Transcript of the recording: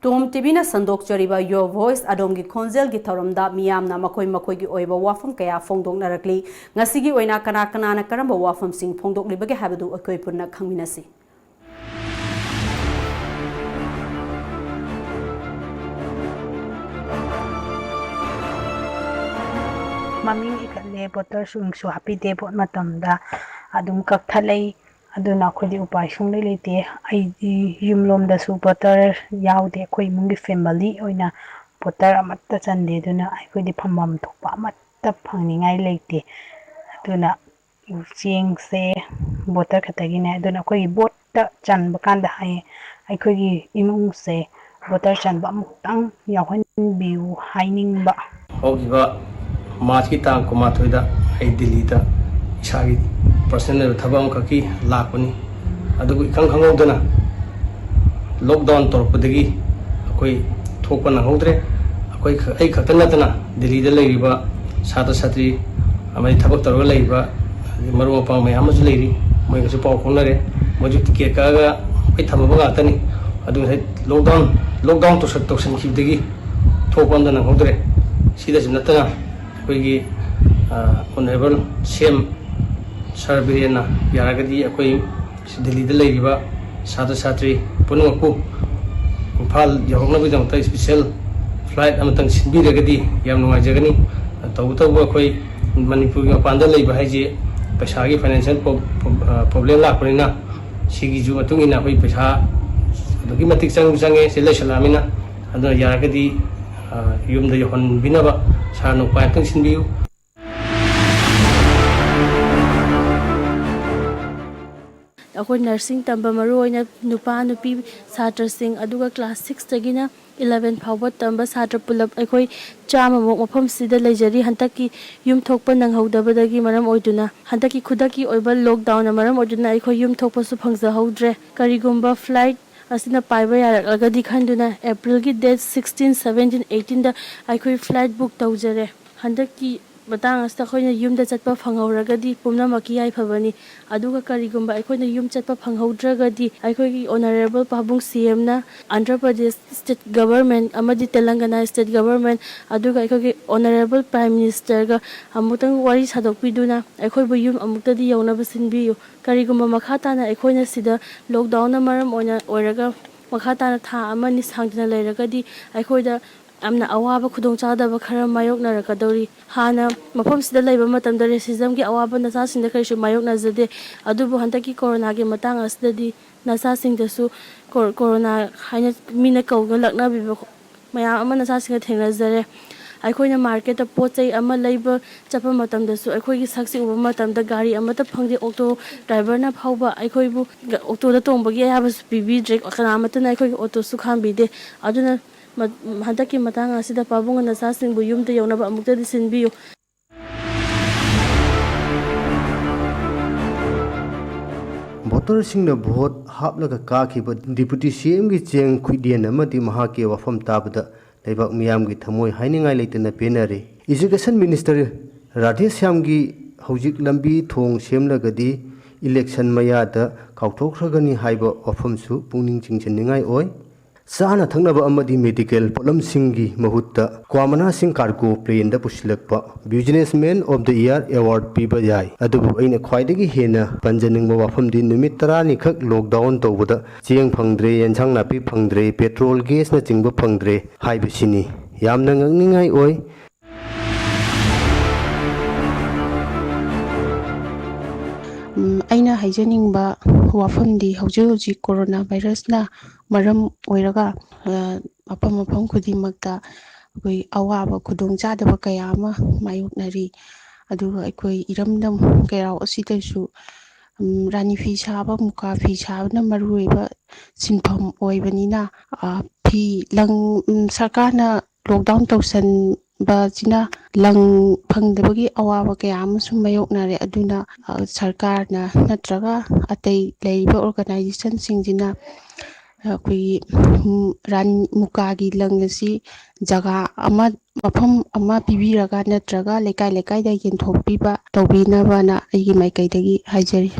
TOMTV na sandokchariba Your Voice Adomgi Khonjel gi thoramda miyamna makoi gi oiba wafam kaya phongdoknarakli ngasigi oina kana na karamba wafam sing phongdoklibage habadu akoi punna khangminasi Maming ikalle botar sung su happy day bot matamda adum kakthalai aduna khodi upai sung lete ai yumlom da su botar yaude khoi mungi family oina botar amatta chande duna ai khodi phamam thokpa amatta phangningai lete aduna cheng se botar khatagi ne aduna khoi bot ta chan bakanda hai ai khoi imung se botar chan ba mutang yahon biu haining ba hogiba March ki tang ko mathoida ai Delhi da isagi personal thabam kaki lakuni adu ikang khangodana lockdown torpadagi akoi thokpa na hodre akoi ai khatana tana Delhi da leiriba sata satri amai thabak torga leiba maru pa mai amasu leiri moi gasu pau khonare moju ticket ka ga ai thamaba ga tani adu lockdown to sat toxin khibdagi thokpa na hodre sida jinatana कोई honourable CM sir बिरेना यारगदी कोई Delhi the लेरिबा सादा सात्री पुनमकु Imphal यहोंगनबिदमता special flight अमतंग सिनबिरगदी याम नुवाजगनी तौतबो कोई मणिपुर के मपानदा लेबा हाइजे पैसागी financial problem लाखनिना सिगी जु मतुंगिना कोई पैसा दुगी मतिक संगे सिलेसलामिना अदो यारगदी युमदा यहन बिनबा सानो पायतंग सिनबियु अखोई नर्सिंग तंबा मरुओइना नुपा नुपी छात्र सिंह अदुगा क्लास 6 तगिना 11 फावबा तंबा छात्र पुलप अखोई चाममो मफम सिदा लेजरी हंतकी युम थोकपा नंगहौदबदगी मरम ओइदुना हंतकी खुदकी ओइबा लॉकडाउन मरम ओइदुना अखोई युम थोकपसु फंगजहौद्रे करिगुंबा फ्लाइट असना पाइबा यारगदी खंदुना अप्रैल की डेट 16 17 18 दा अखोई फ्लाइट बुक तौजरे हंदकी मतंग अस्त खोइना युमदा चटपा फंगौरगदी पुमनामकी याइ फबनी अदुगा करिगुंबा अखोइना युम चटपा फंगौद्रगदी अखोइगी ऑनरेबल पाबुंग सीएम ना आंध्र प्रदेश स्टेट गवर्नमेंट अमदी तेलंगाना स्टेट गवर्नमेंट अदुगा अखोइगी ऑनरेबल प्राइम मिनिस्टर गा अमुतंग वारी सादोकपिदुना अखोइबु युम अमुक्तदी यौनबा सिनबियु करिगुंबा मखाताना अखोइना सिदा लॉकडाउन मरम ओइरगा मखाताना था अमनि सांगदना लेरगदी अखोइदा amna awaba khudong chadaba khara mayok narakadori hana mafam sida leiba matamda racism gi awaba nasa sinda kaisu mayok nazade adubu hantaki corona gi matang asdadi nasa singda su corona haina mina kawga lakna bi maya ama nasa singa thengnazare अखोइना market पोचै अमा लैबा चपा मतमदा सु अखोइगी सक्सी उबा मतमदा गाड़ी अमता फंगदे auto driver ना फाउबा अखोइबु ऑटो दा तोंबगी याबस पिबी ड्रेक अखनामतना अखोइगी ऑटो सु खांबिदे अदुना हंतकी मतंग असिदा पाबुंग नसा सिंगबु युमते यौनबा अमुक्तदी सिनबियु भोटर सिंह भोट हापलगा काखिबा डिप्यूटी सीएम की चेंग खुदियन अमदी महाके वफम ताबदा लेबाक मियाम की थमोय हाइनिंगाय लेतना पेनरे एजुकेशन मिनिस्टर राधेश श्याम की हौजिक लंबी थोंग सेमलगदी इलेक्शन मयादा काउथोखरगनी हाइबा वफमसु पुंगनिंग चिंचनिंगाय ओय साना थंगनबा अमदी मेडिकल पोलम सिंगी महुत्ता क्वामना सिंह कार्गो प्लेन दा पुसलकपा businessman of the year award पीबा याय अदुबु अइना ख्वाइदगी हेना पंजनिंगबा वाफमदी निमित 10 नि खक लॉकडाउन तौबदा चेंग फंगद्रे यंछांग नापी फंगद्रे पेट्रोल गैस ना चिंगबा फंगद्रे हाइबसिनी यामना ngangningai ओय अइना हाइजनिंगबा वाफमदी हौजी कोरोना वायरस ना मरम ओइरगा मफम खुदिमक्ता अखोई अवाबा खुदोंग चादबा कया अमा मायोकनरी अदुगा अखोई इरमदम कयाव असिदसु रानी फी साबा मुका फी साबना मरुइबा सिनफम ओइबनिना फी लंग सरकारना लॉकडाउन तौसन बाजिना लंग फंगदबगी अवाबा कया अमसु मायोकनरे अदुना सरकारना नत्रगा अतै लेरिबा ऑर्गेनाइजेशन सिंजिना कोई रानी मुकागी लंगसी जगह अमा मफम अमा पिबीरगा नत्रगा लेकाय लेकाय दा येंथोपीबा तौबीनाबाना अइगी माइकैदगी हाइजरी